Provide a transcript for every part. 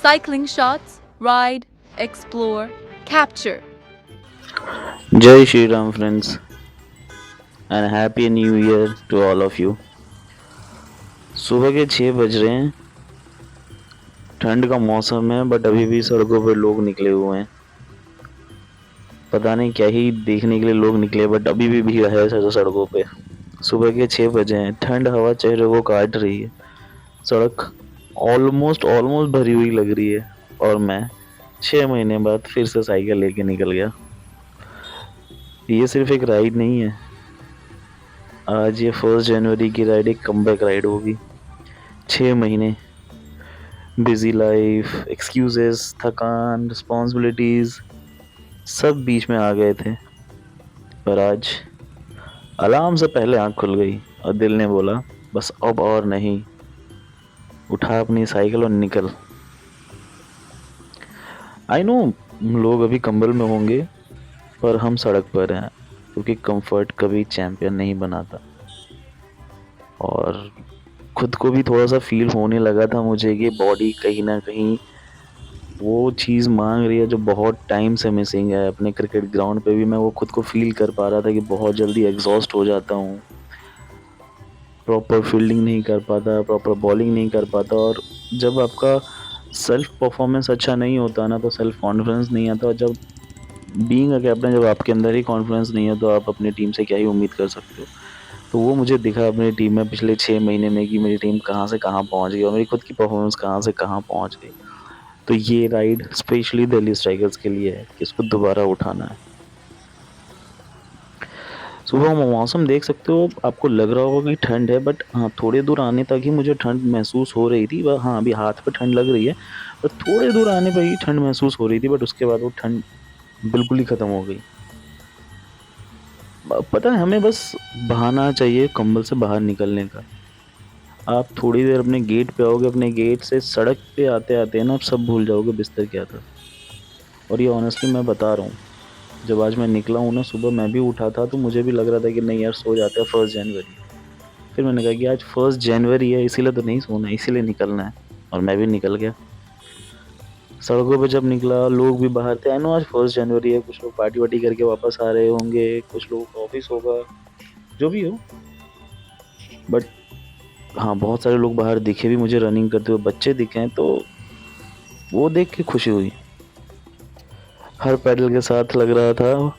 Cycling shots, ride, explore, capture. जय Shri Ram friends and happy new year to all of you. सुबह के 6 बज रहे हैं। ठंड का मौसम है बट अभी भी सड़कों पर लोग निकले हुए हैं। पता नहीं क्या ही देखने के लिए लोग निकले बट अभी भी भीड़ है सड़कों पे। सुबह के 6 बजे हैं। ठंड हवा चेहरे को काट रही है। सड़क ऑलमोस्ट ऑलमोस्ट भरी हुई लग रही है और मैं 6 महीने बाद फिर से साइकिल लेके निकल गया। ये सिर्फ एक राइड नहीं है। आज ये 1 जनवरी की राइड एक कमबैक राइड होगी। 6 महीने बिजी लाइफ, एक्सक्यूजेस, थकान, रिस्पॉन्सिबिलिटीज सब बीच में आ गए थे। पर आज अलार्म से पहले आंख खुल गई और दिल ने बोला बस अब और नहीं। उठा अपनी साइकिल और निकल। आई नो लोग अभी कंबल में होंगे पर हम सड़क पर हैं क्योंकि कंफर्ट कभी चैंपियन नहीं बनाता। और खुद को भी थोड़ा सा फील होने लगा था मुझे कि बॉडी कहीं ना कहीं वो चीज़ मांग रही है जो बहुत टाइम से मिसिंग है। अपने क्रिकेट ग्राउंड पे भी मैं वो खुद को फील कर पा रहा था कि बहुत जल्दी एग्जॉस्ट हो जाता हूँ, प्रॉपर फील्डिंग नहीं कर पाता, प्रॉपर बॉलिंग नहीं कर पाता। और जब आपका सेल्फ परफॉर्मेंस अच्छा नहीं होता ना तो सेल्फ कॉन्फिडेंस नहीं आता। और जब बीइंग अ कैप्टन जब आपके अंदर ही कॉन्फिडेंस नहीं है तो आप अपनी टीम से क्या ही उम्मीद कर सकते हो। तो वो मुझे दिखा अपनी टीम में पिछले 6 महीने में कि मेरी टीम कहाँ से कहाँ पहुँच गई और मेरी खुद की परफॉर्मेंस कहाँ से कहाँ पहुँच गई। तो ये राइड स्पेशली दिल्ली स्ट्राइकर्स के लिए है कि इसको दोबारा उठाना है। सुबह मौसम देख सकते हो, आपको लग रहा होगा कि ठंड है बट हाँ थोड़े दूर आने तक ही मुझे ठंड महसूस हो रही थी। हाँ अभी हाथ पे ठंड लग रही है पर थोड़े दूर आने पर ही ठंड महसूस हो रही थी बट उसके बाद वो ठंड बिल्कुल ही ख़त्म हो गई। पता है हमें बस बहाना चाहिए कंबल से बाहर निकलने का। आप थोड़ी देर अपने गेट पे आओगे, अपने गेट से सड़क पे आते आते ना आप सब भूल जाओगे बिस्तर क्या था। और ये ऑनेस्टली मैं बता रहा हूँ। जब आज मैं निकला हूँ ना सुबह मैं भी उठा था तो मुझे भी लग रहा था कि नहीं यार सो जाते हैं 1 जनवरी। फिर मैंने कहा कि आज 1 जनवरी है इसीलिए तो नहीं सोना है, इसीलिए निकलना है। और मैं भी निकल गया। सड़कों पे जब निकला लोग भी बाहर थे। आई नो आज 1 जनवरी है, कुछ लोग पार्टी वार्टी करके वापस आ रहे होंगे, कुछ लोग ऑफिस होगा, जो भी हो। बट हाँ बहुत सारे लोग बाहर दिखे भी मुझे रनिंग करते हुए, बच्चे दिखे हैं तो वो देख के खुशी हुई। हर पैडल के साथ लग रहा था,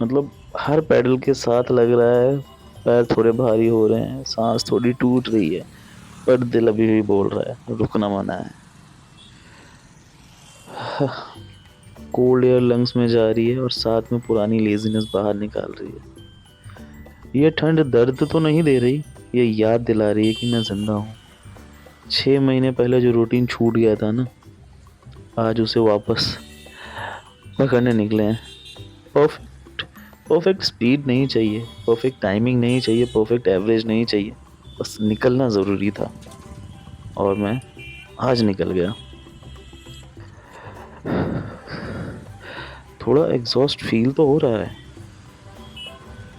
मतलब हर पैडल के साथ लग रहा है पैर थोड़े भारी हो रहे हैं, सांस थोड़ी टूट रही है पर दिल अभी भी बोल रहा है रुकना मना है। कोल्ड एयर लंग्स में जा रही है और साथ में पुरानी लेजीनेस बाहर निकाल रही है। ये ठंड दर्द तो नहीं दे रही, ये याद दिला रही है कि मैं जिंदा हूँ। 6 महीने पहले जो रूटीन छूट गया था ना, आज उसे वापस पकड़ने निकले हैं। परफेक्ट परफेक्ट स्पीड नहीं चाहिए, परफेक्ट टाइमिंग नहीं चाहिए, परफेक्ट एवरेज नहीं चाहिए, बस निकलना ज़रूरी था और मैं आज निकल गया। थोड़ा एग्जॉस्ट फील तो हो रहा है,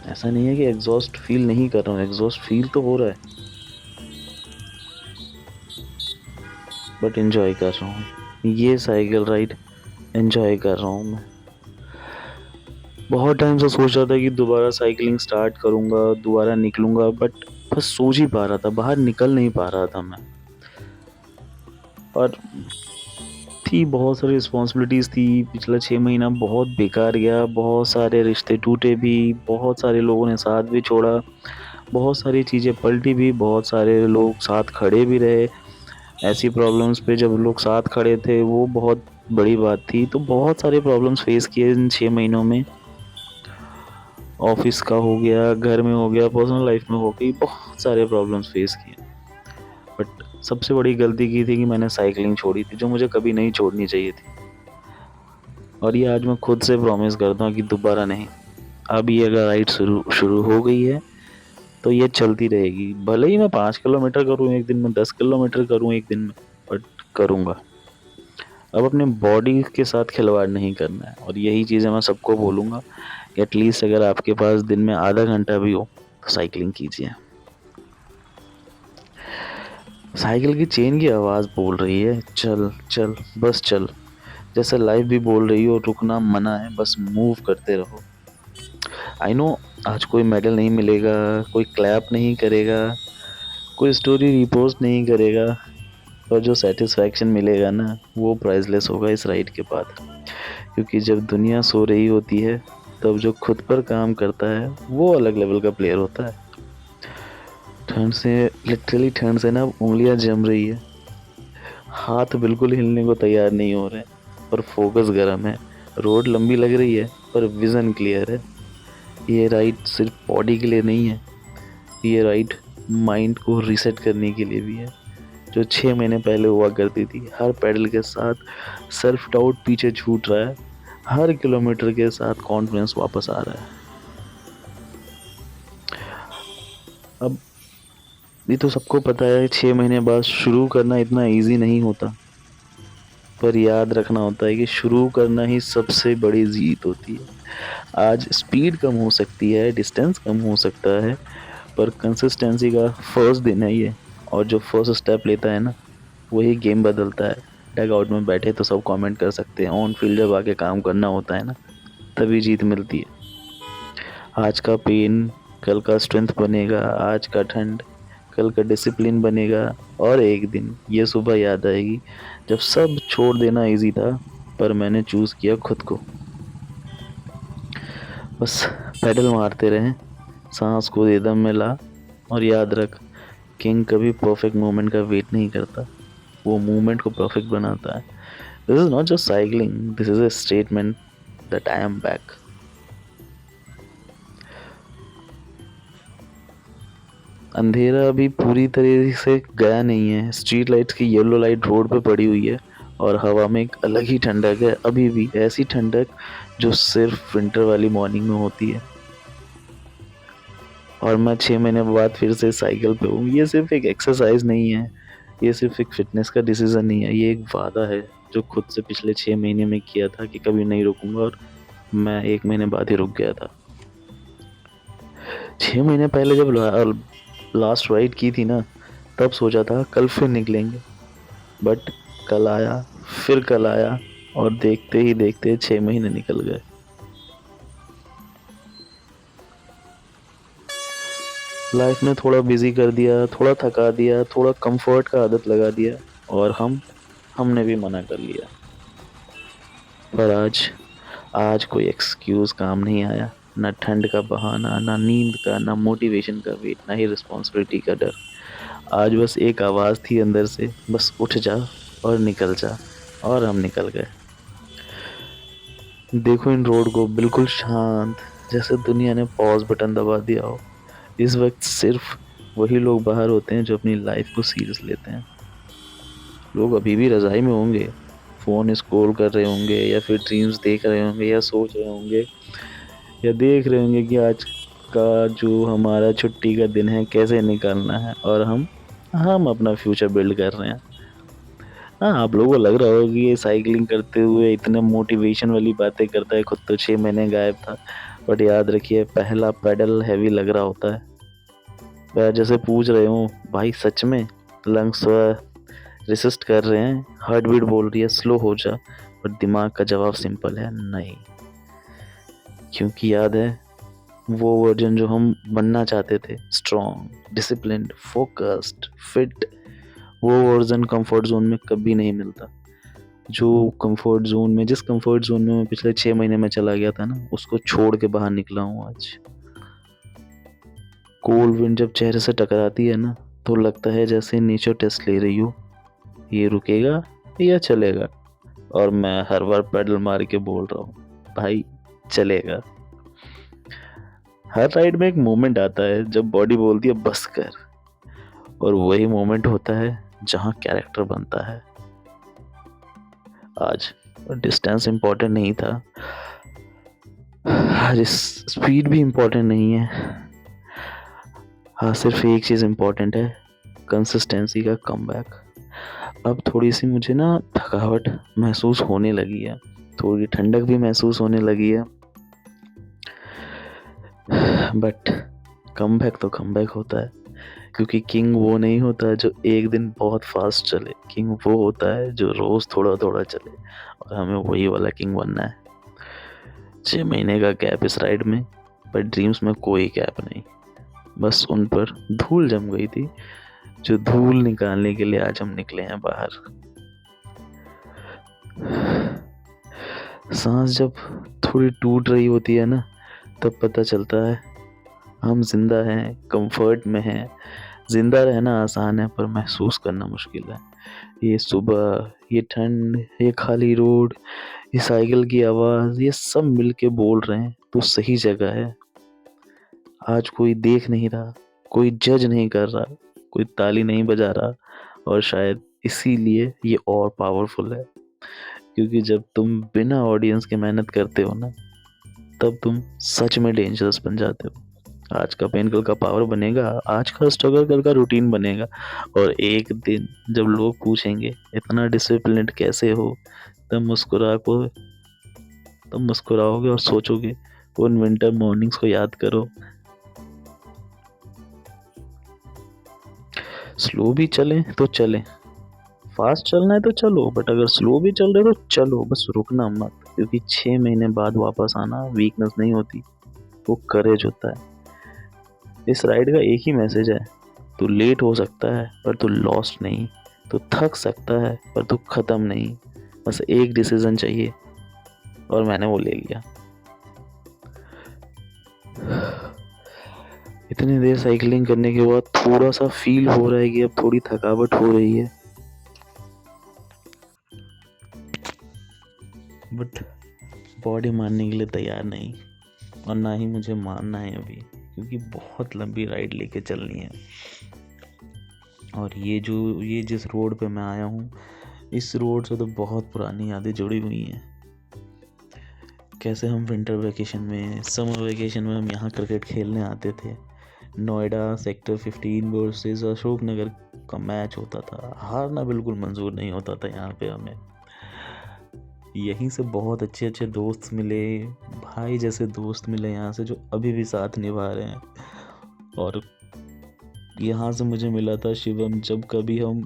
ऐसा नहीं है कि एग्जॉस्ट फील नहीं कर रहा हूँ, एग्जॉस्ट फील तो हो रहा है बट एंजॉय कर रहा हूँ। ये साइकिल राइड एंजॉय कर रहा हूँ मैं। बहुत टाइम से सोच रहा था कि दोबारा साइकिलिंग स्टार्ट करूँगा, दोबारा निकलूँगा बट बस सोच ही पा रहा था, बाहर निकल नहीं पा रहा था मैं। और थी बहुत सारी रिस्पॉन्सिबिलिटीज़ थी। पिछला 6 महीना बहुत बेकार गया, बहुत सारे रिश्ते टूटे भी, बहुत सारे लोगों ने साथ भी छोड़ा, बहुत सारी चीज़ें पलटी भी, बहुत सारे लोग साथ खड़े भी रहे। ऐसी प्रॉब्लम्स पे जब लोग साथ खड़े थे वो बहुत बड़ी बात थी। तो बहुत सारे प्रॉब्लम्स फेस किए इन 6 महीनों में। ऑफिस का हो गया, घर में हो गया, पर्सनल लाइफ में हो गई, बहुत सारे प्रॉब्लम्स फेस किए। बट सबसे बड़ी गलती की थी कि मैंने साइकिलिंग छोड़ी थी जो मुझे कभी नहीं छोड़नी चाहिए थी। और ये आज मैं खुद से प्रॉमिस करता हूँ कि दोबारा नहीं। अब ये अगर राइड शुरू शुरू हो गई है तो ये चलती रहेगी। भले ही मैं 5 किलोमीटर करूँ एक दिन में, 10 किलोमीटर करूँ एक दिन में, बट करूँगा। अब अपने बॉडी के साथ खिलवाड़ नहीं करना है। और यही चीज़ें मैं सबको बोलूँगा कि एटलीस्ट अगर आपके पास दिन में आधा घंटा भी हो तो साइकिलिंग कीजिए। साइकिल की चेन की आवाज़ बोल रही है चल चल बस चल, जैसे लाइफ भी बोल रही हो रुकना मना है, बस मूव करते रहो। आई नो आज कोई मेडल नहीं मिलेगा, कोई क्लैप नहीं करेगा, कोई स्टोरी रिपोस्ट नहीं करेगा, पर जो सेटिस्फैक्शन मिलेगा ना वो प्राइसलेस होगा इस राइड के बाद। क्योंकि जब दुनिया सो रही होती है तब जो खुद पर काम करता है वो अलग लेवल का प्लेयर होता है। ठंड से लिटरली ठंड से ना उंगलियां जम रही है, हाथ बिल्कुल हिलने को तैयार नहीं हो रहे, पर फोकस गर्म है। रोड लंबी लग रही है पर विजन क्लियर है। ये राइड सिर्फ बॉडी के लिए नहीं है, ये राइड माइंड को रीसेट करने के लिए भी है। जो 6 महीने पहले हुआ करती थी, हर पैडल के साथ सेल्फ डाउट पीछे छूट रहा है, हर किलोमीटर के साथ कॉन्फिडेंस वापस आ रहा है। अब ये तो सबको पता है 6 महीने बाद शुरू करना इतना इजी नहीं होता, पर याद रखना होता है कि शुरू करना ही सबसे बड़ी जीत होती है। आज स्पीड कम हो सकती है, डिस्टेंस कम हो सकता है, पर कंसिस्टेंसी का फर्स्ट दिन है ये, और जो फर्स्ट स्टेप लेता है ना वही गेम बदलता है। डग आउट में बैठे तो सब कमेंट कर सकते हैं, ऑन फील्ड जब आके काम करना होता है ना तभी जीत मिलती है। आज का पेन कल का स्ट्रेंथ बनेगा, आज का ठंड कल का डिसिप्लिन बनेगा, और एक दिन ये सुबह याद आएगी जब सब छोड़ देना इजी था पर मैंने चूज़ किया खुद को। बस पैडल मारते रहें, सांस को रिदम में ला, और याद रख किंग कभी परफेक्ट मोमेंट का वेट नहीं करता, वो मूवमेंट को परफेक्ट बनाता है। This is not just cycling, this is a statement that I am back. अंधेरा अभी पूरी तरह से गया नहीं है, स्ट्रीट लाइट्स की येलो लाइट रोड पे पड़ी हुई है, और हवा में एक अलग ही ठंडक है, अभी भी ऐसी ठंडक जो सिर्फ विंटर वाली मॉर्निंग में होती है। और मैं 6 महीने बाद फिर से साइकिल पे हूँ। ये सिर्फ एक एक्सरसाइज नहीं है, ये सिर्फ एक फिटनेस का डिसीजन नहीं है, ये एक वादा है जो खुद से पिछले 6 महीने में किया था कि कभी नहीं रुकूंगा, और मैं 1 महीने बाद ही रुक गया था। 6 महीने पहले जब लास्ट राइड की थी ना तब सोचा था कल फिर निकलेंगे, बट कल आया, फिर कल आया, और देखते ही देखते 6 महीने निकल गए। लाइफ ने थोड़ा बिजी कर दिया, थोड़ा थका दिया, थोड़ा कंफर्ट का आदत लगा दिया, और हमने भी मना कर लिया। पर आज कोई एक्सक्यूज काम नहीं आया, ना ठंड का बहाना, ना नींद का, ना मोटिवेशन का वेट, ना ही रिस्पॉन्सिबिलिटी का डर। आज बस एक आवाज़ थी अंदर से, बस उठ जा और निकल जा, और हम निकल गए। देखो इन रोड को, बिल्कुल शांत, जैसे दुनिया ने पॉज बटन दबा दिया हो। इस वक्त सिर्फ वही लोग बाहर होते हैं जो अपनी लाइफ को सीरियस लेते हैं। लोग अभी भी रज़ाई में होंगे, फ़ोन स्क्रॉल कर रहे होंगे, या फिर ड्रीम्स देख रहे होंगे, या सोच रहे होंगे, या देख रहे होंगे कि आज का जो हमारा छुट्टी का दिन है कैसे निकालना है, और हम अपना फ्यूचर बिल्ड कर रहे हैं। हाँ, आप लोगों को लग रहा होगा कि ये साइकिलिंग करते हुए इतने मोटिवेशन वाली बातें करता है, खुद तो 6 महीने गायब था। बट याद रखिए पहला पेडल हैवी लग रहा होता है, वह जैसे पूछ रहे हो भाई सच में, लंग्स रेसिस्ट कर रहे हैं, हार्ट बीट बोल रही है स्लो हो जा, पर दिमाग का जवाब सिंपल है नहीं। क्योंकि याद है वो वर्जन जो हम बनना चाहते थे, स्ट्रॉन्ग, डिसिप्लिन्ड, फोकस्ड, फिट, वो वर्जन कंफर्ट जोन में कभी नहीं मिलता। जिस कंफर्ट जोन में मैं पिछले 6 महीने में चला गया था ना, उसको छोड़ के बाहर निकला हूँ आज। कोल्ड विंड जब चेहरे से टकराती है ना तो लगता है जैसे नेचर टेस्ट ले रही हो, ये रुकेगा या चलेगा, और मैं हर बार पेडल मार के बोल रहा हूँ भाई चलेगा। हर राइड में एक मोमेंट आता है जब बॉडी बोलती है बस कर, और वही मोमेंट होता है जहाँ कैरेक्टर बनता है। आज डिस्टेंस इम्पोर्टेंट नहीं था, आज स्पीड भी इम्पोर्टेंट नहीं है, हाँ सिर्फ एक चीज़ इम्पोर्टेंट है, कंसिस्टेंसी का कमबैक। अब थोड़ी सी मुझे ना थकावट महसूस होने लगी है, थोड़ी ठंडक भी महसूस होने लगी है, बट कमबैक तो कमबैक होता है। क्योंकि किंग वो नहीं होता जो एक दिन बहुत फास्ट चले, किंग वो होता है जो रोज थोड़ा थोड़ा चले, और हमें वही वाला किंग बनना है। 6 महीने का गैप इस राइड में, पर ड्रीम्स में कोई गैप नहीं। बस उन पर धूल जम गई थी, जो धूल निकालने के लिए आज हम निकले हैं बाहर। सांस जब थोड़ी टूट रही होती है ना, तब पता चलता है हम जिंदा हैं, कंफर्ट में हैं। जिंदा रहना आसान है, पर महसूस करना मुश्किल है। ये सुबह, ये ठंड, ये खाली रोड, ये साइकिल की आवाज़, ये सब मिलके बोल रहे हैं तो सही जगह है। आज कोई देख नहीं रहा, कोई जज नहीं कर रहा, कोई ताली नहीं बजा रहा, और शायद इसीलिए ये और पावरफुल है। क्योंकि जब तुम बिना ऑडियंस के मेहनत करते हो ना, तब तुम सच में डेंजरस बन जाते हो। आज का पेन कल का पावर बनेगा, आज का स्ट्रगल कल का रूटीन बनेगा, और एक दिन जब लोग पूछेंगे इतना डिसिप्लिन्ड कैसे हो, तब मुस्कुराओगे और सोचोगे उन विंटर मॉर्निंग्स को याद करो। स्लो भी चलें तो चलें, फास्ट चलना है तो चलो, बट अगर स्लो भी चल रहे हो तो चलो, बस रुकना मत। क्योंकि 6 महीने बाद वापस आना वीकनेस नहीं होती, वो करेज होता है। इस राइड का एक ही मैसेज है, तू लेट हो सकता है पर तू लॉस्ट नहीं, तू थक सकता है पर तू ख़त्म नहीं। बस एक डिसीजन चाहिए, और मैंने वो ले लिया। इतनी देर साइकिलिंग करने के बाद थोड़ा सा फील हो रहा है कि अब थोड़ी थकावट हो रही है, बट बॉडी मानने के लिए तैयार नहीं, और ना ही मुझे मानना है अभी, क्योंकि बहुत लंबी राइड लेके चलनी है। और ये जिस रोड पे मैं आया हूँ, इस रोड से तो बहुत पुरानी यादें जुड़ी हुई हैं। कैसे हम विंटर वेकेशन में, समर वेकेशन में हम यहाँ क्रिकेट खेलने आते थे। नोएडा सेक्टर 15 वर्सेस अशोक नगर का मैच होता था। हारना बिल्कुल मंजूर नहीं होता था यहाँ पे हमें। यहीं से बहुत अच्छे अच्छे दोस्त मिले, भाई जैसे दोस्त मिले यहाँ से, जो अभी भी साथ निभा रहे हैं। और यहाँ से मुझे मिला था शिवम, जब कभी हम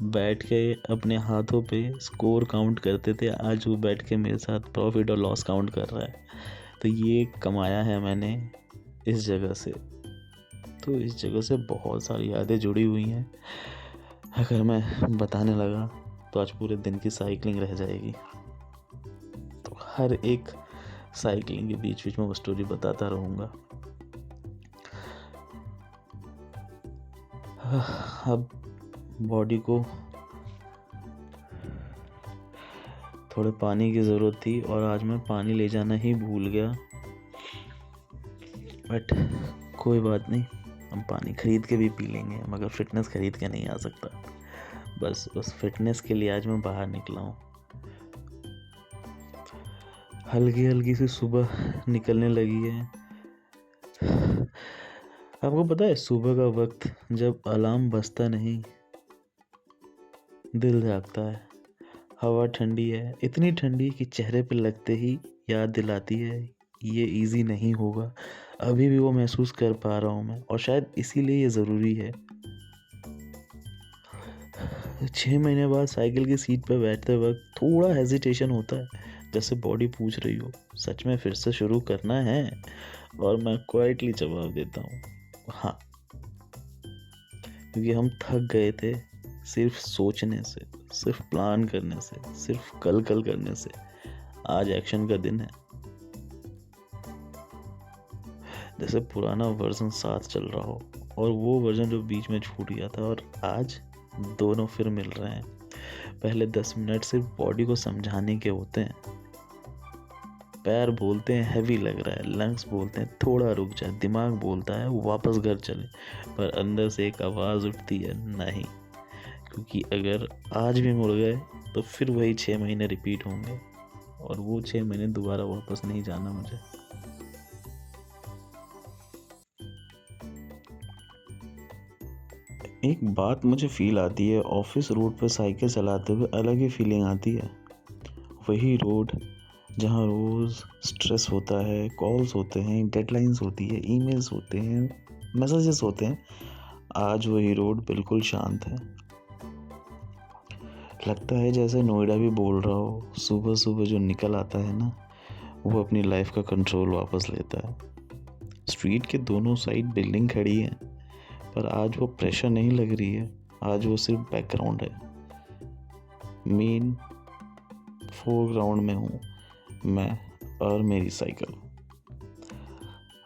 बैठ के अपने हाथों पे स्कोर काउंट करते थे, आज वो बैठ के मेरे साथ प्रॉफिट और लॉस काउंट कर रहा है। तो ये कमाया है मैंने इस जगह से। तो इस जगह से बहुत सारी यादें जुड़ी हुई हैं। अगर मैं बताने लगा तो आज पूरे दिन की साइकिलिंग रह जाएगी। तो हर एक साइकिलिंग के बीच बीच में वो स्टोरी बताता रहूँगा। अब बॉडी को थोड़े पानी की ज़रूरत थी, और आज मैं पानी ले जाना ही भूल गया। बट कोई बात नहीं, हम पानी खरीद के भी पी लेंगे, मगर फिटनेस खरीद के नहीं आ सकता। बस उस फिटनेस के लिए आज मैं बाहर निकला हूँ। हल्की हल्की सी सुबह निकलने लगी है। आपको पता है, सुबह का वक्त जब अलार्म बजता नहीं, दिल जागता है। हवा ठंडी है, इतनी ठंडी कि चेहरे पे लगते ही याद दिलाती है ये इजी नहीं होगा। अभी भी वो महसूस कर पा रहा हूँ मैं, और शायद इसीलिए ये ज़रूरी है। 6 महीने बाद साइकिल की सीट पर बैठते वक्त थोड़ा हेजिटेशन होता है, जैसे बॉडी पूछ रही हो सच में फिर से शुरू करना है। और मैं क्वाइटली जवाब देता हूँ हाँ, क्योंकि हम थक गए थे सिर्फ सोचने से, सिर्फ प्लान करने से, सिर्फ कल करने से। आज एक्शन का दिन है। जैसे पुराना वर्जन साथ चल रहा हो, और वो वर्जन जो बीच में छूट गया था, और आज दोनों फिर मिल रहे हैं। पहले 10 मिनट सिर्फ बॉडी को समझाने के होते हैं। पैर बोलते हैं हैवी लग रहा है, लंग्स बोलते हैं थोड़ा रुक जाए, दिमाग बोलता है वापस घर चले, पर अंदर से एक आवाज़ उठती है नहीं। क्योंकि अगर आज भी मुड़ गए तो फिर वही 6 महीने रिपीट होंगे, और वो 6 महीने दोबारा वापस नहीं जाना मुझे। एक बात मुझे फील आती है, ऑफिस रोड पर साइकिल चलाते हुए अलग ही फीलिंग आती है। वही रोड जहाँ रोज़ स्ट्रेस होता है, कॉल्स होते हैं, डेडलाइंस होती है, ईमेल्स होते हैं, मैसेजेस होते हैं, आज वही रोड बिल्कुल शांत है। लगता है जैसे नोएडा भी बोल रहा हो, सुबह सुबह जो निकल आता है ना, वो अपनी लाइफ का कंट्रोल वापस लेता है। स्ट्रीट के दोनों साइड बिल्डिंग खड़ी है, पर आज वो प्रेशर नहीं लग रही है। आज वो सिर्फ बैकग्राउंड है। मेन फोरग्राउंड में हूँ मैं और मेरी साइकिल।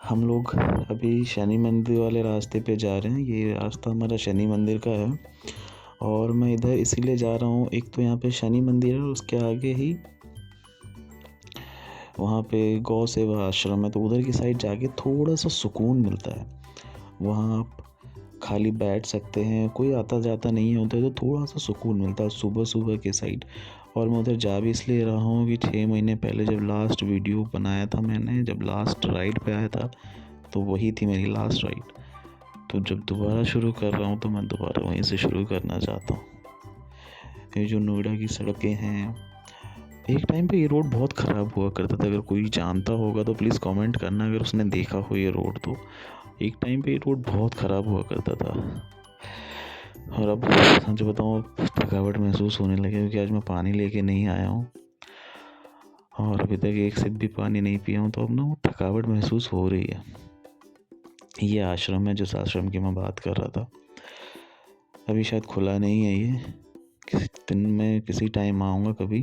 हम लोग अभी शनि मंदिर वाले रास्ते पे जा रहे हैं। ये रास्ता हमारा शनि मंदिर का है और मैं इधर इसीलिए जा रहा हूँ, एक तो यहाँ पे शनि मंदिर है और उसके आगे ही वहाँ पे गौ सेवा आश्रम है, तो उधर की साइड जाके थोड़ा सा सुकून मिलता है। वहाँ आप खाली बैठ सकते हैं, कोई आता जाता नहीं होता है, तो थोड़ा सा सुकून मिलता है सुबह सुबह के साइड। और मैं उधर जा भी इसलिए रहा हूँ कि 6 महीने पहले जब लास्ट वीडियो बनाया था मैंने, जब लास्ट राइड पे आया था, तो वही थी मेरी लास्ट राइड। तो जब दोबारा शुरू कर रहा हूँ तो मैं दोबारा वहीं से शुरू करना चाहता हूँ। ये जो नोएडा की सड़कें हैं, एक टाइम पे ये रोड बहुत ख़राब हुआ करता था। अगर कोई जानता होगा तो प्लीज़ कमेंट करना, अगर उसने देखा हो ये रोड। तो एक टाइम पे ये रोड बहुत ख़राब हुआ करता था और अब सच बताऊँ थकावट महसूस होने लगे, क्योंकि आज मैं पानी लेके नहीं आया हूँ और अभी तक एक सिप भी पानी नहीं पिया हूँ। तो अब ना वो थकावट महसूस हो रही है। ये आश्रम है जिस आश्रम की मैं बात कर रहा था, अभी शायद खुला नहीं है। ये किसी दिन में किसी टाइम आऊँगा कभी,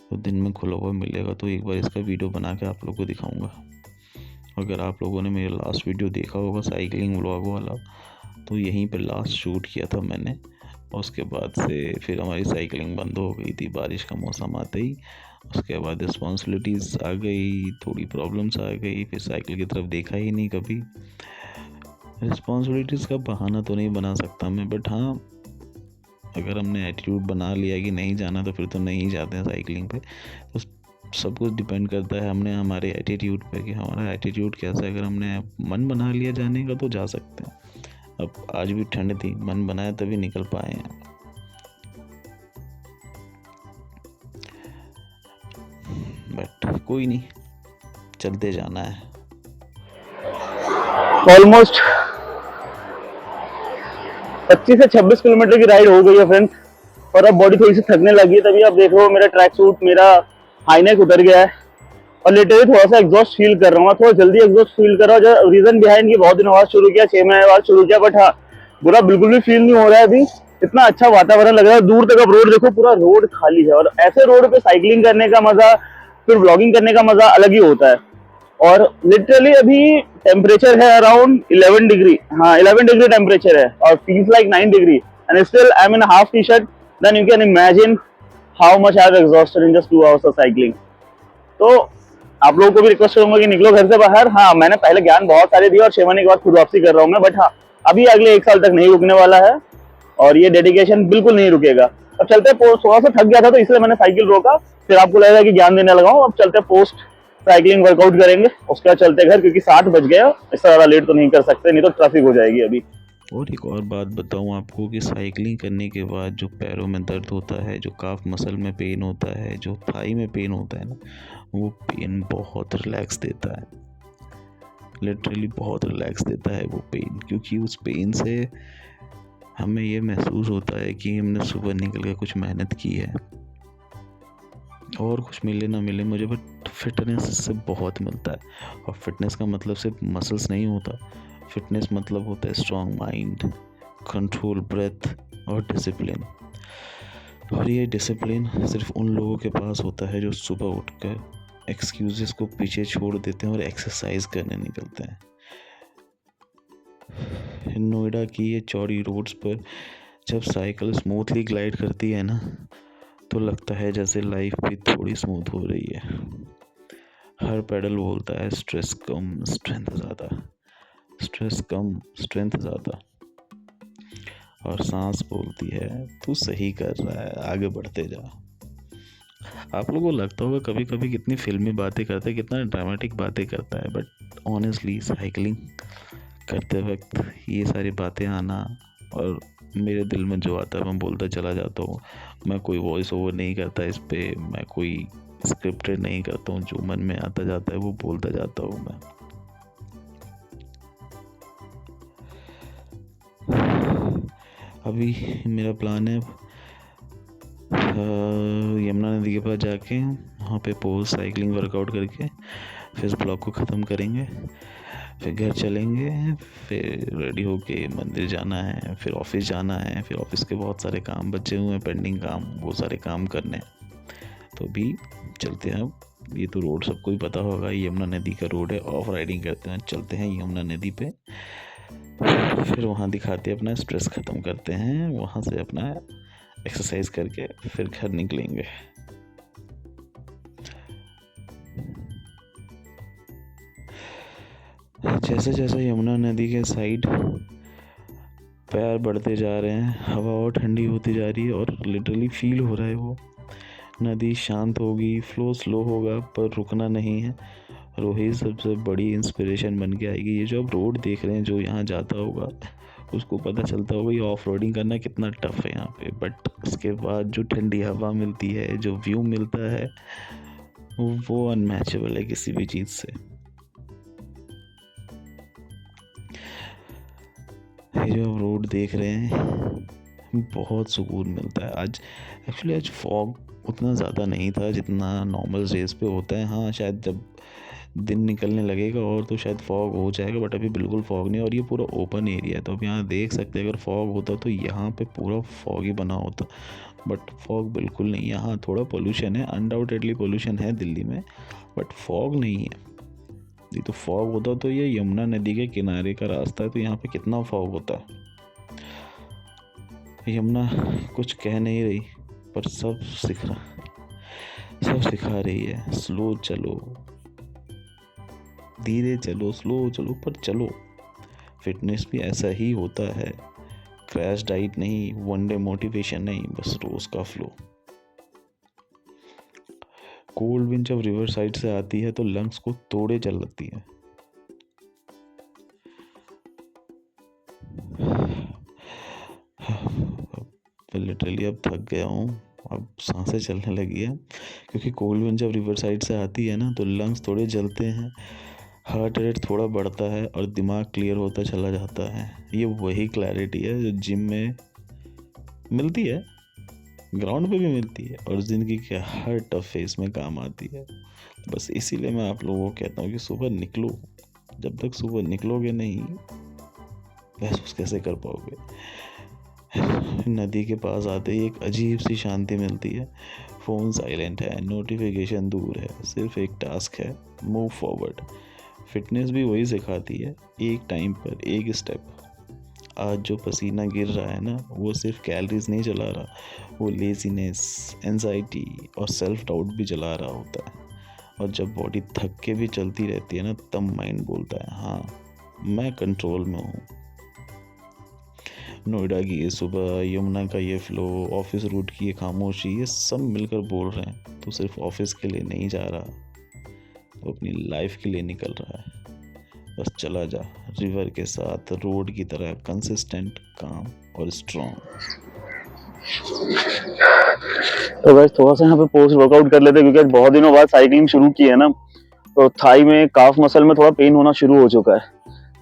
तो दिन में खुला हुआ मिलेगा तो एक बार इसका वीडियो बना के आप लोगों को दिखाऊंगा। अगर आप लोगों ने मेरा लास्ट वीडियो देखा होगा साइकिलिंग व्लॉग वाला, तो यहीं पे लास्ट शूट किया था मैंने। उसके बाद से फिर हमारी साइकिलिंग बंद हो गई थी बारिश का मौसम आते ही। उसके बाद रिस्पॉन्सिबिलिटीज़ आ गई, थोड़ी प्रॉब्लम्स आ गई, फिर साइकिल की तरफ देखा ही नहीं कभी। रिस्पॉन्सिबिलिटीज़ का बहाना तो नहीं बना सकता मैं, बट हाँ, अगर हमने एटीट्यूड बना लिया कि नहीं जाना तो फिर तो नहीं जाते हैं साइकिलिंग पे। तो सब कुछ डिपेंड करता है हमने हमारे एटीट्यूड पे कि हमारा एटीट्यूड कैसा है। अगर हमने मन बना लिया जाने का तो जा सकते हैं। अब आज भी ठंड थी, मन बनाया तभी निकल पाए हैं। बट कोई नहीं, चलते जाना है। ऑलमोस्ट 25 से 26 किलोमीटर की राइड हो गई है फ्रेंड्स, और अब बॉडी थोड़ी सी थकने लगी है। तभी आप देख रहे हो मेरा ट्रैक सूट, मेरा हाईनेक उतर गया है और लिटरली थोड़ा सा एग्जॉस्ट फील कर रहा हूँ। थोड़ा जल्दी एग्जॉस्ट फील कर रहा हूँ। जो रीजन बिहाइंड की बहुत दिनों बाद शुरू किया, 6 महीने बाद शुरू किया, बट हाँ, बुरा बिल्कुल भी फील नहीं हो रहा है अभी। इतना अच्छा वातावरण लग रहा है, दूर तक अब रोड देखो, पूरा रोड खाली है। और ऐसे रोड पे साइकिलिंग करने का मजा, फिर ब्लॉगिंग करने का मजा अलग ही होता है। और लिटरली अभी टेम्परेचर है अराउंड 11 डिग्री, हाँ 11 डिग्री टेम्परेचर है और feels like 9 degree and still I am in half T shirt. Then you can imagine how much I have exhausted in just 2 hours of cycling. तो आप लोगों को भी रिक्वेस्ट करूंगा कि निकलो घर से बाहर। हाँ, मैंने पहले ज्ञान बहुत सारे दिए और 6 महीने के बाद खुद वापसी कर रहा हूँ मैं, बट हाँ, अभी अगले 1 साल तक नहीं रुकने वाला है और ये डेडिकेशन बिल्कुल नहीं रुकेगा। अब चलते, थोड़ा सा थक गया था तो इसलिए मैंने साइकिल रोका, फिर आपको लगेगा कि ज्ञान देने लगा हूँ। अब चलते पोस्ट साइकिलिंग वर्कआउट करेंगे, उसके बाद चलते घर, क्योंकि 7 बज गया, इससे ज़्यादा लेट तो नहीं कर सकते, नहीं तो ट्रैफिक हो जाएगी अभी। और एक और बात बताऊं आपको कि साइकिलिंग करने के बाद जो पैरों में दर्द होता है, जो काफ मसल में पेन होता है, जो थाई में पेन होता है ना, वो पेन बहुत रिलैक्स देता है। लिटरली बहुत रिलैक्स देता है वो पेन, क्योंकि उस पेन से हमें ये महसूस होता है कि हमने सुबह निकल के कुछ मेहनत की है। और कुछ मिले ना मिले मुझे, बट फिटनेस इससे बहुत मिलता है। और फिटनेस का मतलब सिर्फ मसल्स नहीं होता, फिटनेस मतलब होता है स्ट्रॉन्ग माइंड, कंट्रोल ब्रेथ और डिसिप्लिन। और ये डिसिप्लिन सिर्फ उन लोगों के पास होता है जो सुबह उठकर एक्सक्यूजेस को पीछे छोड़ देते हैं और एक्सरसाइज करने निकलते हैं। नोएडा की ये चौड़ी रोड्स पर जब साइकिल स्मूथली ग्लाइड करती है ना, तो लगता है जैसे लाइफ भी थोड़ी स्मूथ हो रही है। हर पेडल बोलता है स्ट्रेस कम स्ट्रेंथ ज़्यादा, स्ट्रेस कम स्ट्रेंथ ज़्यादा। और सांस बोलती है तू सही कर रहा है, आगे बढ़ते जा। आप लोगों को लगता होगा कभी कभी कितनी फिल्मी बातें करता है, कितना ड्रामेटिक बातें करता है, बट ऑनेस्टली साइकिलिंग करते वक्त ये सारी बातें आना और मेरे दिल में जो आता है मैं बोलता चला जाता हूँ। मैं कोई वॉइस ओवर नहीं करता इस पे, मैं कोई स्क्रिप्टेड नहीं करता हूँ, जो मन में आता जाता है वो बोलता जाता हूँ मैं। अभी मेरा प्लान है यमुना नदी के पास जाके वहाँ पे पोस्ट साइकिलिंग वर्कआउट करके फिर इस ब्लॉग को ख़त्म करेंगे, फिर घर चलेंगे, फिर रेडी होके मंदिर जाना है, फिर ऑफिस जाना है, फिर ऑफिस के बहुत सारे काम बचे हुए हैं, पेंडिंग काम, वो सारे काम करने हैं। तो अभी चलते हैं। अब ये तो रोड सबको ही पता होगा, यमुना नदी का रोड है, ऑफ राइडिंग करते हैं, चलते हैं यमुना नदी पे, फिर वहाँ दिखाते अपना स्ट्रेस ख़त्म करते हैं, वहाँ से अपना एक्सरसाइज करके फिर घर निकलेंगे। जैसे जैसे यमुना नदी के साइड पैर बढ़ते जा रहे हैं, हवा और ठंडी होती जा रही है और लिटरली फील हो रहा है वो नदी शांत होगी, फ्लो स्लो होगा, पर रुकना नहीं है। और वही सबसे बड़ी इंस्पिरेशन बन के आएगी। ये जो आप रोड देख रहे हैं, जो यहाँ जाता होगा उसको पता चलता होगा ये ऑफ रोडिंग करना कितना टफ है यहाँ पे, बट उसके बाद जो ठंडी हवा मिलती है, जो व्यू मिलता है, वो अनमैचेबल है किसी भी चीज़ से। ये जो आप रोड देख रहे हैं, बहुत सुकून मिलता है। आज फॉग उतना ज़्यादा नहीं था जितना नॉर्मल डेज पे होता है। हाँ, शायद जब दिन निकलने लगेगा और तो शायद फॉग हो जाएगा, बट अभी बिल्कुल फॉग नहीं है और ये पूरा ओपन एरिया है। तो अब यहाँ देख सकते हैं, अगर फॉग होता तो यहाँ पे पूरा फॉग ही बना होता, बट फॉग बिल्कुल नहीं। यहाँ थोड़ा पोल्यूशन है, अनडाउटेडली पोल्यूशन है दिल्ली में, बट फॉग नहीं है। ये तो फॉग होता तो ये यमुना नदी के किनारे का रास्ता है, तो यहाँ पे कितना फॉग होता। यमुना कुछ कह नहीं रही, पर सब सिखा रही है। स्लो चलो, धीरे चलो, स्लो चलो, पर चलो। फिटनेस भी ऐसा ही होता है, क्रैश डाइट नहीं, वन डे मोटिवेशन नहीं, बस रोज का फ्लो। कोल्ड विंड जब रिवर साइड से आती है तो लंग्स को तोड़े चल लगती है। लिटरली अब थक गया हूँ, अब सांसें चलने लगी है, क्योंकि कोल्ड विंड जब रिवर साइड से आती है ना तो लंग्स थोड़े जलते हैं, हार्ट रेट थोड़ा बढ़ता है और दिमाग क्लियर होता चला जाता है। ये वही क्लैरिटी है जो जिम में मिलती है, ग्राउंड पे भी मिलती है और ज़िंदगी के हर टफ फेस में काम आती है। बस इसीलिए मैं आप लोगों को कहता हूँ कि सुबह निकलो। जब तक सुबह निकलोगे नहीं, महसूस कैसे कर पाओगे। नदी के पास आते ही एक अजीब सी शांति मिलती है। फ़ोन साइलेंट है, नोटिफिकेशन दूर है, सिर्फ एक टास्क है, मूव फॉरवर्ड। फिटनेस भी वही सिखाती है, एक टाइम पर एक स्टेप। आज जो पसीना गिर रहा है ना, वो सिर्फ कैलोरीज नहीं जला रहा, वो लेजीनेस, एंजाइटी और सेल्फ डाउट भी जला रहा होता है। और जब बॉडी थक के भी चलती रहती है ना, तब माइंड बोलता है हाँ, मैं कंट्रोल में हूँ। नोएडा की ये सुबह, यमुना का ये फ्लो, ऑफिस रूट की ये खामोशी, ये सब मिलकर बोल रहे हैं तो सिर्फ ऑफिस के लिए नहीं जा रहा, तो अपनी लाइफ के लिए निकल रहा है। बस चला जा, रिवर के साथ, रोड की तरह कंसिस्टेंट, काम और स्ट्रॉन्ग। तो गाइस थोड़ा सा यहाँ पे पोस्ट वर्कआउट कर लेते हैं, क्योंकि आज बहुत दिनों बाद साइकिलिंग शुरू की है ना, तो थाई में, काफ मसल में थोड़ा पेन होना शुरू हो चुका है।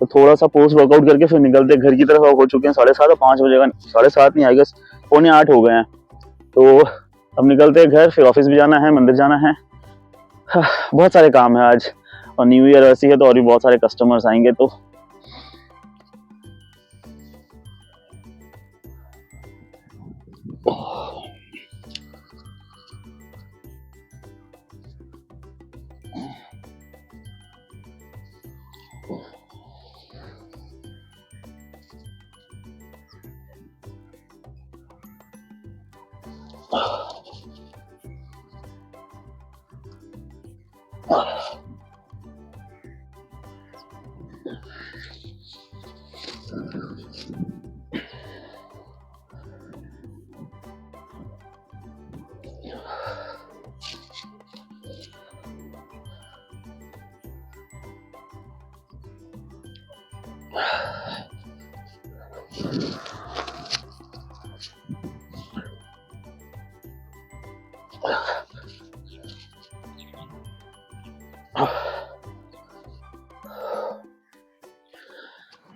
तो थोड़ा सा पोस्ट वर्कआउट करके फिर निकलते घर की तरफ। हो चुके हैं 7:30, 5 बजे का, 7:30 नहीं, आई गेस 7:45 हो गए हैं। तो अब निकलते हैं घर, फिर ऑफिस भी जाना है, मंदिर जाना है। बहुत सारे काम है आज, और न्यू ईयर ऐसी है तो और भी बहुत सारे कस्टमर्स आएंगे। तो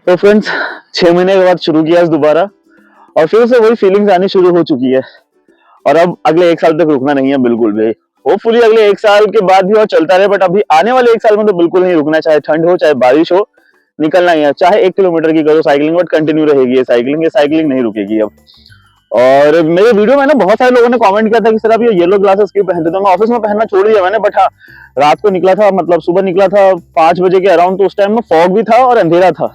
फ्रेंड्स 6 महीने के बाद शुरू किया आज दोबारा, और फिर से वही फीलिंग्स आनी शुरू हो चुकी है। और अब अगले 1 साल तक रुकना नहीं है बिल्कुल भी। होपफुली अगले 1 साल के बाद भी और चलता रहे, बट अभी आने वाले 1 साल में तो बिल्कुल नहीं रुकना, चाहे ठंड हो चाहे बारिश हो, निकलना ही है। चाहे 1 किलोमीटर की करो साइकिलिंग, बट कंटिन्यू रहेगी ये साइकिलिंग नहीं रुकेगी अब। और मेरे वीडियो में ना बहुत सारे लोगों ने कमेंट किया था कि सर आप ये येलो ग्लासेस क्यों पहनते, तो मैं ऑफिस में पहनना छोड़ दिया मैंने। बट हाँ, रात को निकला था, मतलब सुबह निकला था 5 बजे के अराउंड, तो उस टाइम में फॉग भी था और अंधेरा था,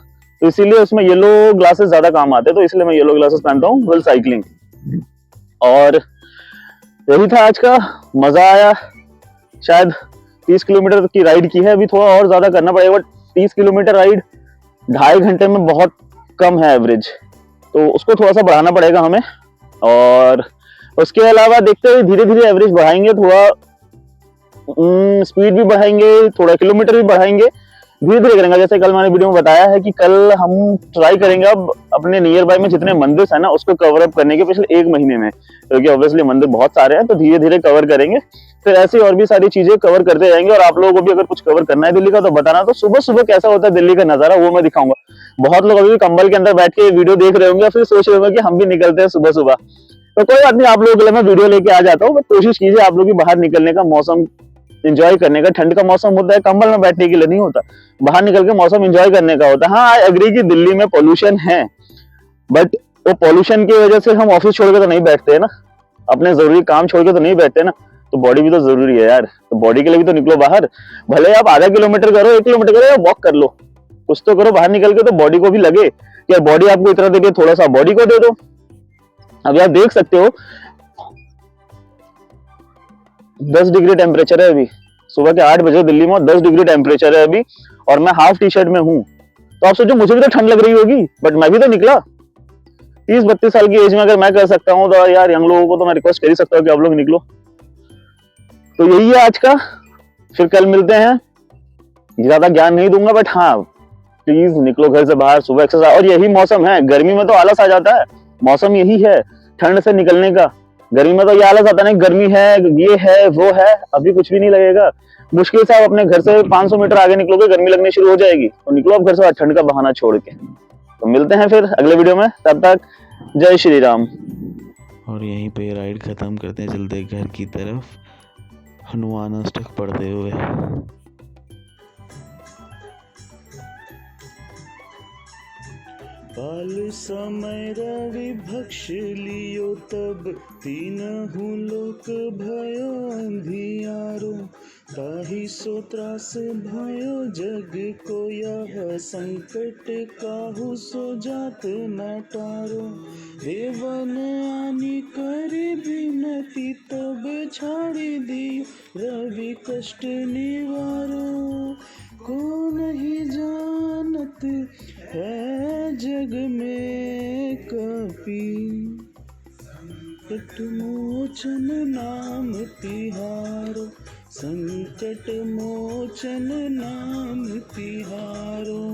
तो इसीलिए उसमें येलो ग्लासेस ज्यादा काम आते हैं, तो इसलिए मैं येलो ग्लासेस पहनता हूँ व्हिल साइकिलिंग। और यही था आज का, मजा आया। शायद 30 किलोमीटर की राइड की है, अभी थोड़ा और ज्यादा करना पड़ेगा, बट 30 किलोमीटर राइड 2.5 घंटे में बहुत कम है एवरेज, तो उसको थोड़ा सा बढ़ाना पड़ेगा हमें। और उसके अलावा देखते हुए धीरे धीरे एवरेज बढ़ाएंगे, थोड़ा स्पीड भी बढ़ाएंगे, थोड़ा किलोमीटर भी बढ़ाएंगे, धीरे धीरे करेंगे। जैसे कल मैंने वीडियो में बताया है कि कल हम ट्राई करेंगे अब अपने नियर बाय में जितने मंदिर है ना उसको कवर अप करने के पिछले 1 महीने में, क्योंकि ऑब्वियसली मंदिर बहुत सारे हैं, तो धीरे धीरे कवर करेंगे। फिर ऐसे और भी सारी चीजें कवर करते जाएंगे। और आप लोगों को भी अगर कुछ कवर करना है दिल्ली का तो बताना। तो सुबह सुबह कैसा होता है दिल्ली का नजारा वो मैं दिखाऊंगा। बहुत लोग अभी भी कंबल के अंदर बैठ के वीडियो देख रहे होंगे, फिर सोच रहे होंगे कि हम भी निकलते हैं सुबह सुबह, तो कोई बात नहीं, आप लोगों के लिए मैं वीडियो लेके आ जाता हूँ। बट कोशिश कीजिए आप लोग भी बाहर निकलने का, मौसम एंजॉय करने का। ठंड का मौसम होता है, कंबल में बैठने के लिए नहीं होता, बाहर निकल के मौसम एंजॉय करने का होता है। हाँ, आई एग्री कि दिल्ली में पोल्यूशन है, बट वो पोल्यूशन की वजह से हम ऑफिस छोड़ के तो नहीं बैठते हैं ना, अपने जरूरी काम छोड़ के तो नहीं बैठते ना, तो बॉडी भी तो जरूरी है यार, तो बॉडी के लिए भी तो निकलो बाहर। भले आप आधा किलोमीटर करो, 1 किलोमीटर करो, या वॉक कर लो, कुछ तो करो बाहर निकल के, तो बॉडी को भी लगे कि यार बॉडी आपको इतना दे रही है, थोड़ा सा बॉडी को दे दो। अभी आप देख सकते हो 10 डिग्री टेम्परेचर है अभी, सुबह के 8 बजे दिल्ली में 10 डिग्री टेम्परेचर है अभी, और मैं हाफ टी शर्ट में हूँ। तो आप सोचो मुझे भी तो ठंड लग रही होगी, बट मैं भी तो निकला। 30-32 साल की एज में अगर मैं कर सकता हूँ, तो यार यंग लोगों को तो मैं रिक्वेस्ट कर ही सकता हूँ कि आप लोग निकलो। तो यही है आज का, फिर कल मिलते हैं। ज्यादा ज्ञान नहीं दूंगा, बट हाँ प्लीज निकलो घर से बाहर, सुबह एक्सरसाइज। और यही मौसम है, गर्मी में तो आलस आ जाता है, मौसम यही है ठंड से निकलने का। गर्मी में तो ये आलस आता नहीं, गर्मी है, ये है वो है, अभी कुछ भी नहीं लगेगा। मुश्किल से आप अपने घर से 500 मीटर आगे निकलोगे, गर्मी लगनी शुरू हो जाएगी, तो निकलो अब घर से ठंड का बहाना छोड़ के। तो मिलते हैं फिर अगले वीडियो में, तब तक जय श्री राम। और यहीं पे राइड ख़त्म करते हैं, चलते घर की तरफ हनुमान अष्टक पढ़ते हुए। बाल समय रवि भक्ष लियो तब, तीनहु लोक भयो अंधियारो। ताहि सो त्रास भयो जग को यह, संकट काहू सो जात न टारो। देवन आनि कर बिनती तब, छाड़ी दियो रवि कष्ट निवारो। को नहीं जानत है जग में कपि, संकट मोचन नाम तिहारो, संकट मोचन नाम तिहारो।